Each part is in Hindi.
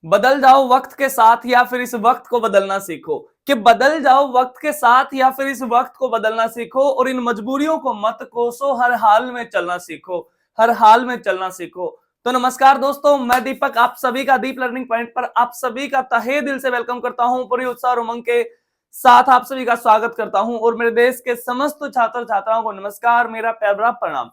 बदल जाओ वक्त के साथ या फिर इस वक्त को बदलना सीखो। कि बदल जाओ वक्त के साथ या फिर इस वक्त को बदलना सीखो और इन मजबूरियों को मत कोसो, हर हाल में चलना सीखो, हर हाल में चलना सीखो। तो नमस्कार दोस्तों, मैं दीपक आप सभी का दीप लर्निंग पॉइंट पर आप सभी का तहे दिल से वेलकम करता हूं। पूरी उत्साह और उमंग के साथ आप सभी का स्वागत करता हूं और मेरे देश के समस्त छात्र छात्राओं को नमस्कार, मेरा प्यार भरा प्रणाम।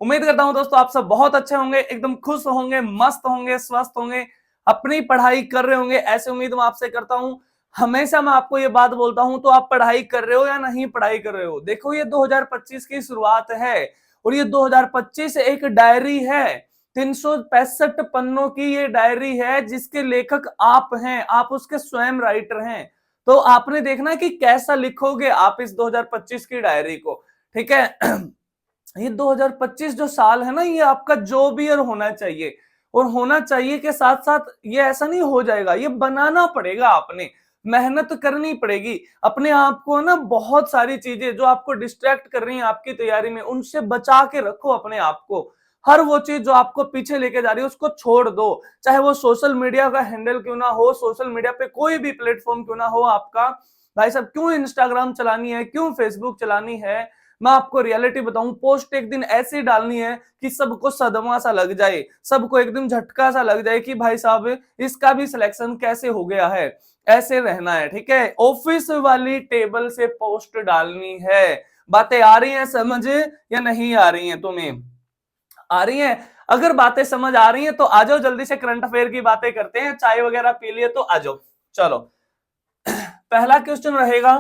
उम्मीद करता हूं दोस्तों आप सब बहुत अच्छे होंगे, एकदम खुश होंगे, मस्त होंगे, स्वस्थ होंगे, अपनी पढ़ाई कर रहे होंगे, ऐसे उम्मीद मैं आपसे करता हूं। हमेशा मैं आपको ये बात बोलता हूं, तो आप पढ़ाई कर रहे हो या नहीं पढ़ाई कर रहे हो, देखो ये 2025 की शुरुआत है और ये 2025 एक डायरी है, 365 पन्नों की ये डायरी है जिसके लेखक आप हैं, आप उसके स्वयं राइटर हैं। तो आपने देखना है कि कैसा लिखोगे आप इस 2025 की डायरी को, ठीक है। ये 2025 जो साल है ना, ये आपका जॉब ईयर होना चाहिए और होना चाहिए के साथ साथ ये ऐसा नहीं हो जाएगा, ये बनाना पड़ेगा, आपने मेहनत करनी पड़ेगी अपने आप को ना। बहुत सारी चीजें जो आपको डिस्ट्रैक्ट कर रही हैं आपकी तैयारी में, उनसे बचा के रखो अपने आप को। हर वो चीज जो आपको पीछे लेके जा रही है उसको छोड़ दो, चाहे वो सोशल मीडिया का हैंडल क्यों ना हो, सोशल मीडिया पे कोई भी प्लेटफॉर्म क्यों ना हो आपका। भाई साहब, क्यों इंस्टाग्राम चलानी है, क्यों फेसबुक चलानी है। मैं आपको रियलिटी बताऊं, पोस्ट एक दिन ऐसी डालनी है कि सबको सदमा सा लग जाए, सबको एकदम झटका सा लग जाए कि भाई साहब इसका भी सिलेक्शन कैसे हो गया है। ऐसे रहना है, ठीक है। ऑफिस वाली टेबल से पोस्ट डालनी है। बातें आ रही हैं समझ या नहीं आ रही हैं तुम्हें? आ रही हैं? अगर बातें समझ आ रही हैं तो आ जाओ, जल्दी से करंट अफेयर की बातें करते हैं। चाय वगैरह पी लिए तो आ जाओ। चलो, पहला क्वेश्चन रहेगा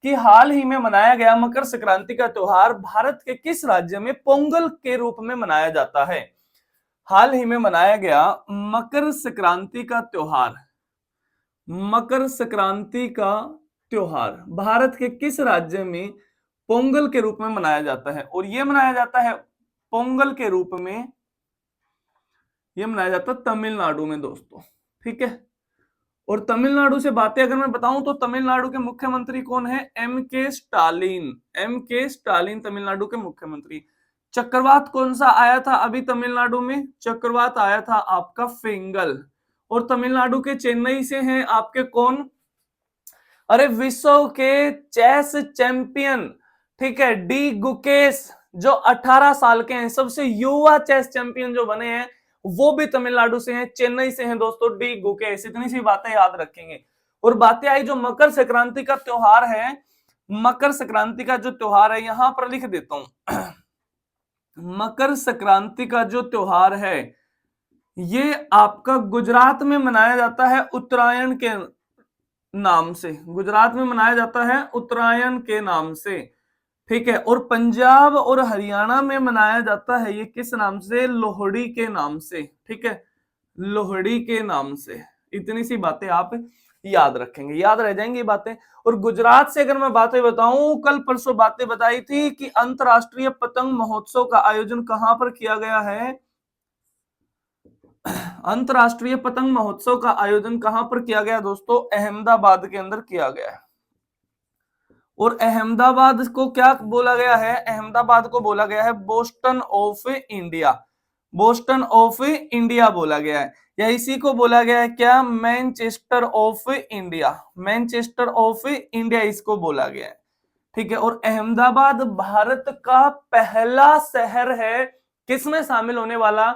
कि हाल ही में मनाया गया मकर संक्रांति का त्योहार भारत के किस राज्य में पोंगल के रूप में मनाया जाता है? हाल ही में मनाया गया मकर संक्रांति का त्योहार, मकर संक्रांति का त्योहार भारत के किस राज्य में पोंगल के रूप में मनाया जाता है? और यह मनाया जाता है पोंगल के रूप में, यह मनाया जाता है तमिलनाडु में दोस्तों, ठीक है। और तमिलनाडु से बातें अगर मैं बताऊं तो तमिलनाडु के मुख्यमंत्री कौन है? एम के स्टालिन। एम के स्टालिन तमिलनाडु के मुख्यमंत्री। चक्रवात कौन सा आया था अभी तमिलनाडु में? चक्रवात आया था आपका फिंगल। और तमिलनाडु के चेन्नई से हैं आपके कौन? अरे विश्व के चेस चैंपियन, ठीक है, डी गुकेश, जो 18 साल के हैं, सबसे युवा चेस चैंपियन जो बने हैं वो भी तमिलनाडु से हैं, चेन्नई से हैं दोस्तों, डी गुकेश। इतनी सी बातें याद रखेंगे। और बातें आई जो मकर संक्रांति का त्योहार है, मकर संक्रांति का जो त्योहार है यहां पर लिख देता हूं। मकर संक्रांति का जो त्योहार है ये आपका गुजरात में मनाया जाता है उत्तरायण के नाम से, गुजरात में मनाया जाता है उत्तरायण के नाम से, ठीक है। और पंजाब और हरियाणा में मनाया जाता है ये किस नाम से? लोहड़ी के नाम से, ठीक है, लोहड़ी के नाम से। इतनी सी बातें आप याद रखेंगे, याद रह जाएंगी बातें। और गुजरात से अगर मैं बातें बताऊं, कल परसों बातें बताई थी कि अंतरराष्ट्रीय पतंग महोत्सव का आयोजन कहां पर किया गया है? अंतरराष्ट्रीय पतंग महोत्सव का आयोजन कहां पर किया गया दोस्तों? अहमदाबाद के अंदर किया गया है। और अहमदाबाद को क्या बोला गया है? अहमदाबाद को बोला गया है Boston of India, Boston of India बोला गया है। या इसी को बोला गया है क्या? Manchester of India, Manchester of India इसको बोला गया है, ठीक है। और अहमदाबाद भारत का पहला शहर है किसमें शामिल होने वाला?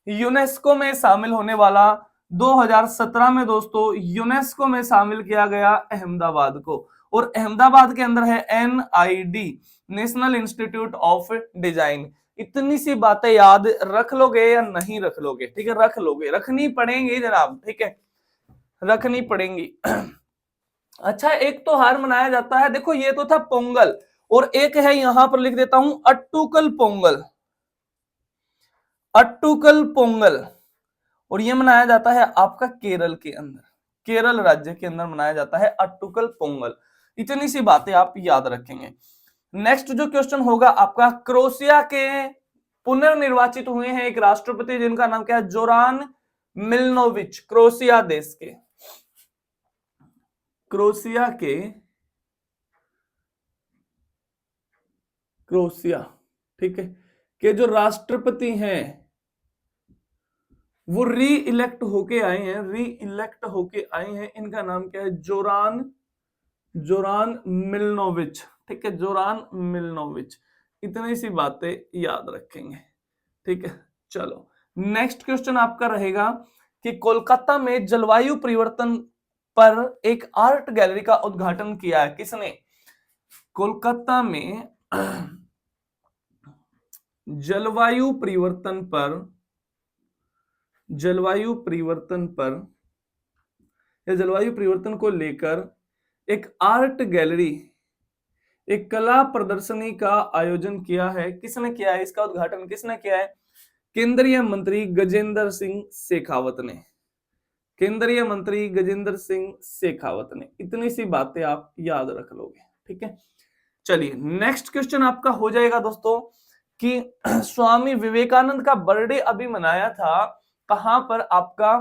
यूनेस्को में शामिल होने वाला। 2017 में दोस्तों यूनेस्को में शामिल किया गया अहमदाबाद को। और अहमदाबाद के अंदर है NID, national institute of design. इतनी सी बातें याद रख लोगे या नहीं रख लोगे? ठीक है, रख लोगे, रखनी पड़ेंगी जनाब, ठीक है, रखनी पड़ेंगी। अच्छा, एक त्योहार मनाया जाता है, देखो ये तो था पोंगल, और एक है यहां पर लिख देता हूं अट्टुकल पोंगल, अट्टुकल पोंगल। और ये मनाया जाता है आपका केरल के अंदर, केरल राज्य के अंदर मनाया जाता है अट्टुकल पोंगल। इतनी सी बातें आप याद रखेंगे। नेक्स्ट जो क्वेश्चन होगा आपका, क्रोएशिया के पुनर्निर्वाचित हुए हैं एक राष्ट्रपति जिनका नाम क्या है? जोरान मिलनोविच, क्रोएशिया देश के, क्रोएशिया के, क्रोएशिया, ठीक है, के जो राष्ट्रपति हैं वो री इलेक्ट होके आए हैं, इनका नाम क्या है? जोरान मिलनोविच। ठीक है, जोरान मिलनोविच। इतनी सी बातें याद रखेंगे। ठीक है, चलो नेक्स्ट क्वेश्चन आपका रहेगा कि कोलकाता में जलवायु परिवर्तन पर एक आर्ट गैलरी का उद्घाटन किया है किसने? कोलकाता में जलवायु परिवर्तन पर या जलवायु परिवर्तन को लेकर एक आर्ट गैलरी, एक कला प्रदर्शनी का आयोजन किया है। किसने किया है? इसका उद्घाटन किसने किया है? केंद्रीय मंत्री गजेंद्र सिंह शेखावत ने। केंद्रीय मंत्री गजेंद्र सिंह शेखावत ने। इतनी सी बातें आप याद रख लोगे। ठीक है, चलिए नेक्स्ट क्वेश्चन आपका हो जाएगा दोस्तों कि स्वामी विवेकानंद का बर्थडे अभी मनाया था, कहां पर? आपका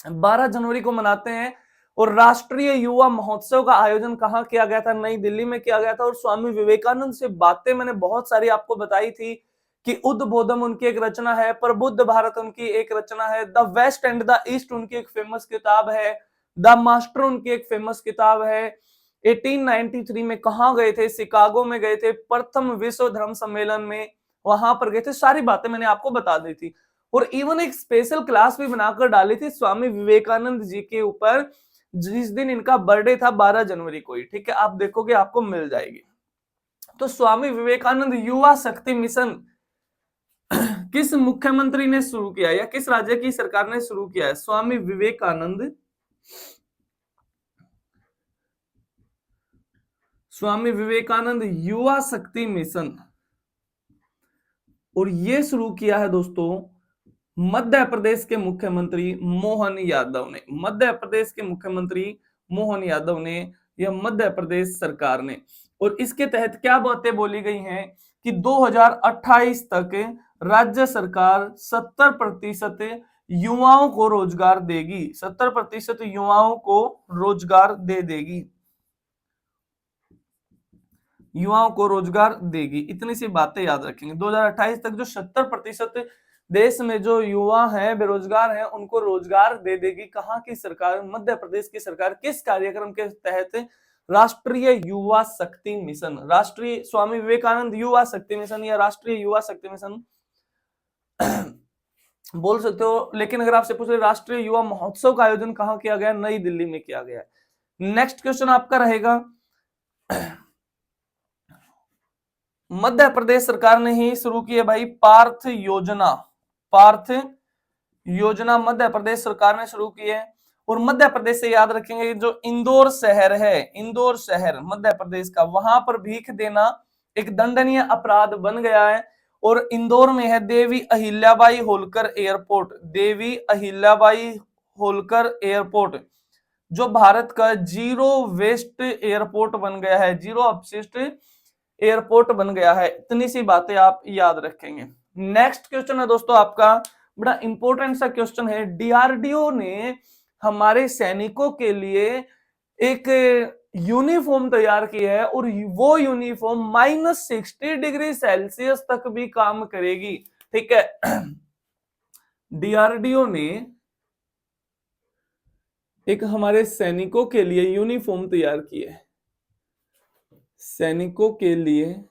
12 जनवरी को मनाते हैं। और राष्ट्रीय युवा महोत्सव का आयोजन कहां किया गया था? नई दिल्ली में किया गया था। और स्वामी विवेकानंद से बातें मैंने बहुत सारी आपको बताई थी कि उद्बोधम उनकी एक रचना है, प्रबुद्ध भारत उनकी एक रचना है, the west and the east उनकी एक फेमस किताब है, द मास्टर उनकी एक फेमस किताब है। 1893 में कहां गए थे? शिकागो में गए थे, प्रथम विश्व धर्म सम्मेलन में वहां पर गए थे। सारी बातें मैंने आपको बता दी थी। और इवन एक स्पेशल क्लास भी बनाकर डाली थी स्वामी विवेकानंद जी के ऊपर, जिस दिन इनका बर्थडे था 12 जनवरी को ही। ठीक है, आप देखोगे आपको मिल जाएगी। तो स्वामी विवेकानंद युवा शक्ति मिशन किस मुख्यमंत्री ने शुरू किया या किस राज्य की सरकार ने शुरू किया है? स्वामी विवेकानंद युवा शक्ति मिशन, और ये शुरू किया है दोस्तों मध्य प्रदेश के मुख्यमंत्री मोहन यादव ने। मध्य प्रदेश के मुख्यमंत्री मोहन यादव ने, या मध्य प्रदेश सरकार ने। और इसके तहत क्या बातें बोली गई हैं कि 2028 तक राज्य सरकार 70% युवाओं को रोजगार देगी। 70% युवाओं को रोजगार दे देगी, युवाओं को रोजगार देगी। इतनी सी बातें याद रखेंगे। 2028 तक जो 70% देश में जो युवा हैं, बेरोजगार हैं, उनको रोजगार दे देगी। कहां की सरकार? मध्य प्रदेश की सरकार। किस कार्यक्रम के तहत? राष्ट्रीय युवा शक्ति मिशन। राष्ट्रीय स्वामी विवेकानंद युवा शक्ति मिशन या राष्ट्रीय युवा शक्ति मिशन बोल सकते हो। लेकिन अगर आपसे पूछे राष्ट्रीय युवा महोत्सव का आयोजन कहां किया गया? नई दिल्ली में किया गया है। नेक्स्ट क्वेश्चन आपका रहेगा, मध्य प्रदेश सरकार ने ही शुरू की है भाई पार्थ योजना। पार्थ योजना मध्य प्रदेश सरकार ने शुरू की है। और मध्य प्रदेश से याद रखेंगे जो इंदौर शहर है, इंदौर शहर मध्य प्रदेश का, वहां पर भीख देना एक दंडनीय अपराध बन गया है। और इंदौर में है देवी अहिल्याबाई होलकर एयरपोर्ट। देवी अहिल्याबाई होलकर एयरपोर्ट जो भारत का जीरो वेस्ट एयरपोर्ट बन गया है, जीरो अपशिष्ट एयरपोर्ट बन गया है। इतनी सी बातें आप याद रखेंगे। नेक्स्ट क्वेश्चन है दोस्तों आपका बड़ा इंपॉर्टेंट सा क्वेश्चन है। डीआरडीओ ने हमारे सैनिकों के लिए एक यूनिफॉर्म तैयार की है और वो यूनिफॉर्म -60 डिग्री सेल्सियस तक भी काम करेगी। ठीक है, डीआरडीओ ने एक हमारे सैनिकों के लिए यूनिफॉर्म तैयार की है, सैनिकों के लिए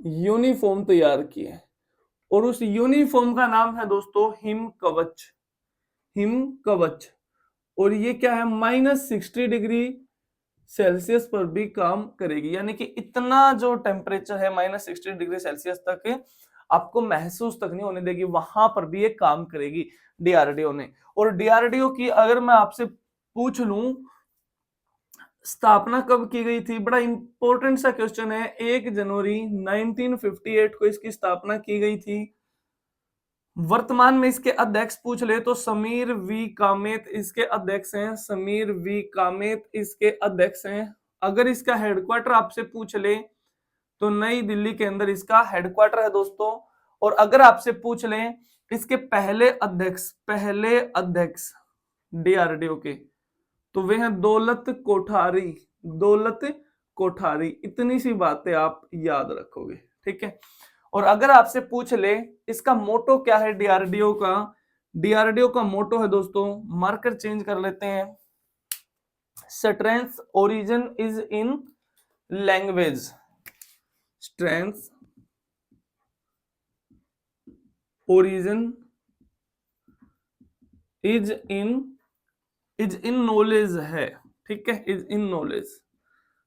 यूनिफॉर्म तैयार की है। और उस यूनिफॉर्म का नाम है दोस्तों हिम कवच। हिम कवच। और ये क्या है? -60 डिग्री सेल्सियस पर भी काम करेगी। यानी कि इतना जो टेम्परेचर है -60 डिग्री सेल्सियस तक आपको महसूस तक नहीं होने देगी, वहां पर भी ये काम करेगी डीआरडीओ ने। और डीआरडीओ की अगर मैं आपसे पूछ लूं स्थापना कब की गई थी, बड़ा इंपॉर्टेंट सा क्वेश्चन है। 1 जनवरी 1958 को इसकी स्थापना की गई थी। वर्तमान में इसके अध्यक्ष पूछ ले तो समीर वी कामेत इसके अध्यक्ष हैं। समीर वी कामेत इसके अध्यक्ष हैं। अगर इसका हेडक्वार्टर आपसे पूछ ले तो नई दिल्ली के अंदर इसका हेडक्वार्टर है दोस्तों। और अगर आपसे पूछ ले इसके पहले अध्यक्ष डीआरडीओ के, तो वे हैं दौलत कोठारी। दौलत कोठारी। इतनी सी बातें आप याद रखोगे। ठीक है, और अगर आपसे पूछ ले इसका मोटो क्या है डीआरडीओ का, डीआरडीओ का मोटो है दोस्तों, मार्कर चेंज कर लेते हैं, strength origin is in language, strength origin is in knowledge है, ठीक है, इज इन नॉलेज,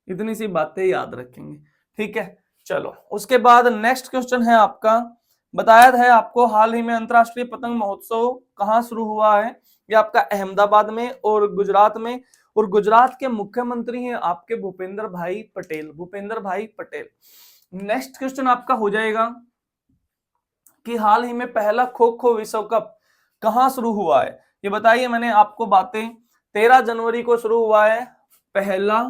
इतनी सी बातें याद रखेंगे, ठीक है। चलो उसके बाद नेक्स्ट क्वेश्चन है आपका, बताया है आपको हाल ही में अंतरराष्ट्रीय पतंग महोत्सव कहाँ शुरू हुआ है, ये आपका अहमदाबाद में और गुजरात में, और गुजरात के मुख्यमंत्री हैं आपके भूपेंद्र भाई पटेल, भूपेंद्र भाई पटेल। नेक्स्ट क्वेश्चन आपका हो जाएगा कि हाल ही में पहला खो खो विश्व कप कहाँ शुरू हुआ है, ये बताइए। मैंने आपको बातें, 13 जनवरी को शुरू हुआ है पहला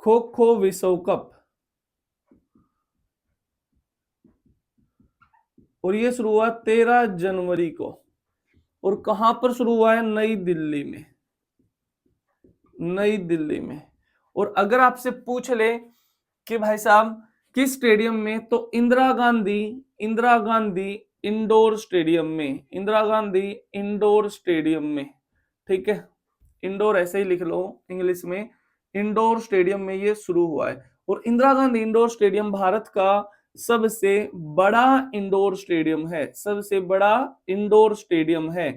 खो खो विश्व कप, और ये शुरू हुआ 13 जनवरी को, और कहां पर शुरू हुआ है, नई दिल्ली में, नई दिल्ली में। और अगर आपसे पूछ ले कि भाई साहब किस स्टेडियम में, तो इंदिरा गांधी इंडोर स्टेडियम में, इंदिरा गांधी इंडोर स्टेडियम में, ठीक है, इंडोर ऐसे ही लिख लो इंग्लिश में, इंडोर स्टेडियम में ये शुरू हुआ है। और इंदिरा गांधी इंडोर स्टेडियम भारत का सबसे बड़ा इंडोर स्टेडियम है, सबसे बड़ा इंडोर स्टेडियम है,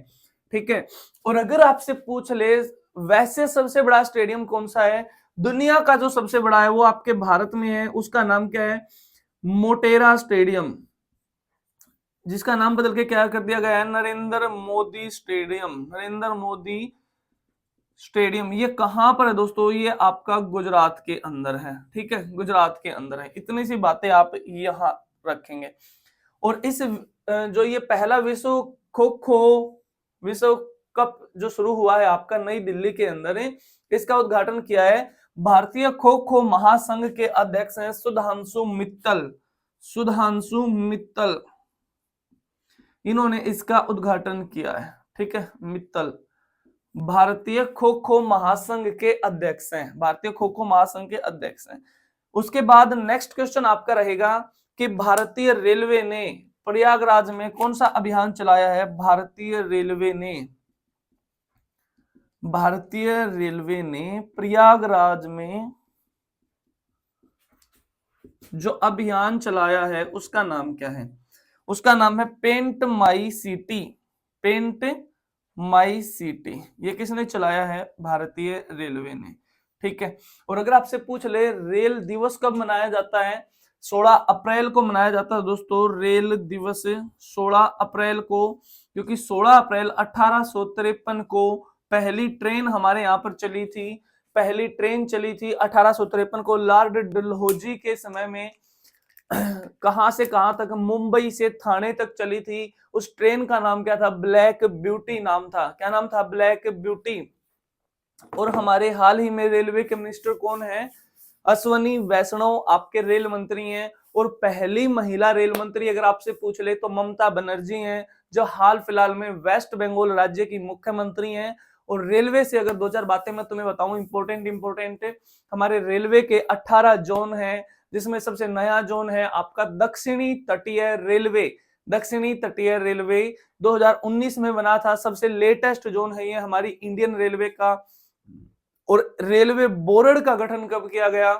ठीक है। और अगर आपसे पूछ ले वैसे सबसे बड़ा स्टेडियम कौन सा है, दुनिया का जो सबसे बड़ा है वो आपके भारत में है, उसका नाम क्या है, मोटेरा स्टेडियम, जिसका नाम बदल के क्या कर दिया गया है, नरेंद्र मोदी स्टेडियम, नरेंद्र मोदी स्टेडियम। ये कहां पर है दोस्तों, ये आपका गुजरात के अंदर है, ठीक है, गुजरात के अंदर है। इतनी सी बातें आप यहां रखेंगे। और इस जो ये पहला विश्व खो खो विश्व कप जो शुरू हुआ है आपका नई दिल्ली के अंदर है, इसका उद्घाटन किया है भारतीय खो खो महासंघ के अध्यक्ष हैं सुधांशु मित्तल, सुधांशु मित्तल, इन्होंने इसका उद्घाटन किया है, ठीक है, मित्तल भारतीय खो खो महासंघ के अध्यक्ष हैं, भारतीय खो खो महासंघ के अध्यक्ष हैं। उसके बाद नेक्स्ट क्वेश्चन आपका रहेगा कि भारतीय रेलवे ने प्रयागराज में कौन सा अभियान चलाया है, भारतीय रेलवे ने प्रयागराज में जो अभियान चलाया है उसका नाम क्या है, उसका नाम है paint my city, paint my city. ये किसने चलाया है, भारतीय रेलवे ने, ठीक है। और अगर आपसे पूछ ले रेल दिवस कब मनाया जाता है, 16 अप्रैल को मनाया जाता है दोस्तों, रेल दिवस 16 अप्रैल को, क्योंकि 16 अप्रैल 1853 को पहली ट्रेन हमारे यहाँ पर चली थी, पहली ट्रेन चली थी 1853 को, लॉर्ड डलहौजी के समय में कहां से कहां तक, मुंबई से थाने तक चली थी। उस ट्रेन का नाम क्या था, ब्लैक ब्यूटी नाम था, क्या नाम था, ब्लैक ब्यूटी। और हमारे हाल ही में रेलवे के मिनिस्टर कौन है, अश्वनी वैष्णव आपके रेल मंत्री हैं। और पहली महिला रेल मंत्री अगर आपसे पूछ ले तो ममता बनर्जी हैं, जो हाल फिलहाल में वेस्ट बंगाल राज्य की मुख्यमंत्री हैं। और रेलवे से अगर 2-4 बातें मैं तुम्हें बताऊं इंपोर्टेंट, हमारे रेलवे के 18 जोन हैं, जिसमें सबसे नया जोन है आपका दक्षिणी तटीय रेलवे, दक्षिणी तटीय रेलवे 2019 में बना था, सबसे लेटेस्ट जोन है ये हमारी इंडियन रेलवे का। और रेलवे बोर्ड का गठन कब किया गया,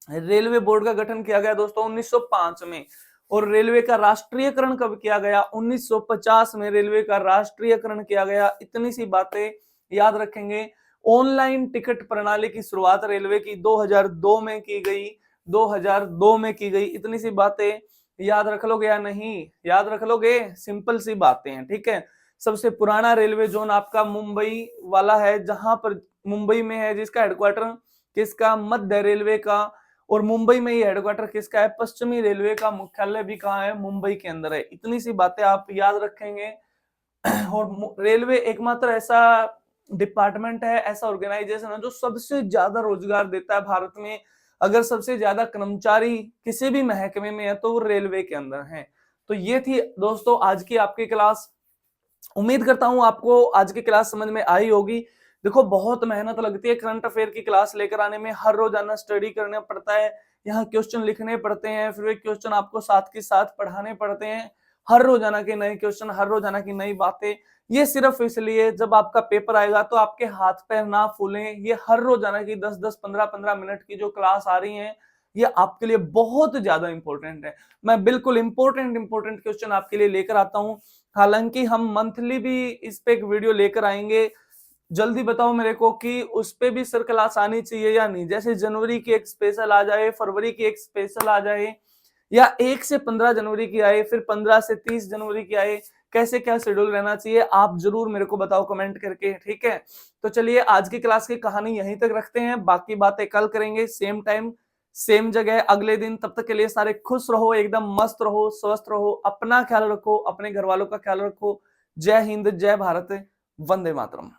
रेलवे बोर्ड का गठन किया गया दोस्तों 1905 में। और रेलवे का राष्ट्रीयकरण कब किया गया, 1950 में रेलवे का राष्ट्रीयकरण किया गया। इतनी सी बातें याद रखेंगे। ऑनलाइन टिकट प्रणाली की शुरुआत रेलवे की 2002 में की गई, 2002 में की गई। इतनी सी बातें याद रख लोगे या नहीं, याद रख लोगे, सिंपल सी बातें हैं, ठीक है। सबसे पुराना रेलवे जोन आपका मुंबई वाला है, जहां पर मुंबई में है, जिसका हेडक्वार्टर किसका, मध्य रेलवे का। और मुंबई में ही हेडक्वार्टर किसका है, पश्चिमी रेलवे का मुख्यालय भी कहाँ है, मुंबई के अंदर है। इतनी सी बातें आप याद रखेंगे। और रेलवे एकमात्र ऐसा डिपार्टमेंट है, ऐसा ऑर्गेनाइजेशन है जो सबसे ज्यादा रोजगार देता है भारत में। अगर सबसे ज्यादा कर्मचारी किसी भी महकमे में है तो वो रेलवे के अंदर है। तो ये थी दोस्तों आज की आपकी क्लास। उम्मीद करता हूं आपको आज की क्लास समझ में आई होगी। देखो बहुत मेहनत लगती है करंट अफेयर की क्लास लेकर आने में, हर रोजाना स्टडी करना पड़ता है, यहाँ क्वेश्चन लिखने पड़ते हैं, फिर वे क्वेश्चन आपको साथ के साथ पढ़ाने पड़ते हैं, हर रोजाना के नए क्वेश्चन, हर रोजाना की नई बातें। ये सिर्फ इसलिए जब आपका पेपर आएगा तो आपके हाथ पैर ना फूलें। ये हर रोजाना की 10-10, 15-15 मिनट की जो क्लास आ रही है, ये आपके लिए बहुत ज्यादा इंपॉर्टेंट है। मैं बिल्कुल इंपॉर्टेंट क्वेश्चन आपके लिए लेकर आता हूं। हालांकि हम मंथली भी इस पे एक वीडियो लेकर आएंगे। जल्दी बताओ मेरे को कि उस पे भी सर क्लास आनी चाहिए या नहीं। जैसे जनवरी की एक स्पेशल आ जाए, फरवरी की एक स्पेशल आ जाए, या 1 से 15 जनवरी की आए, फिर 15 से 30 जनवरी की आए, कैसे क्या शेड्यूल रहना चाहिए आप जरूर मेरे को बताओ कमेंट करके, ठीक है। तो चलिए आज की क्लास की कहानी यहीं तक रखते हैं, बाकी बातें कल करेंगे सेम टाइम सेम जगह अगले दिन। तब तक के लिए सारे खुश रहो, एकदम मस्त रहो, स्वस्थ रहो, अपना ख्याल रखो, अपने घर वालों का ख्याल रखो। जय हिंद, जय भारत, वंदे मातरम।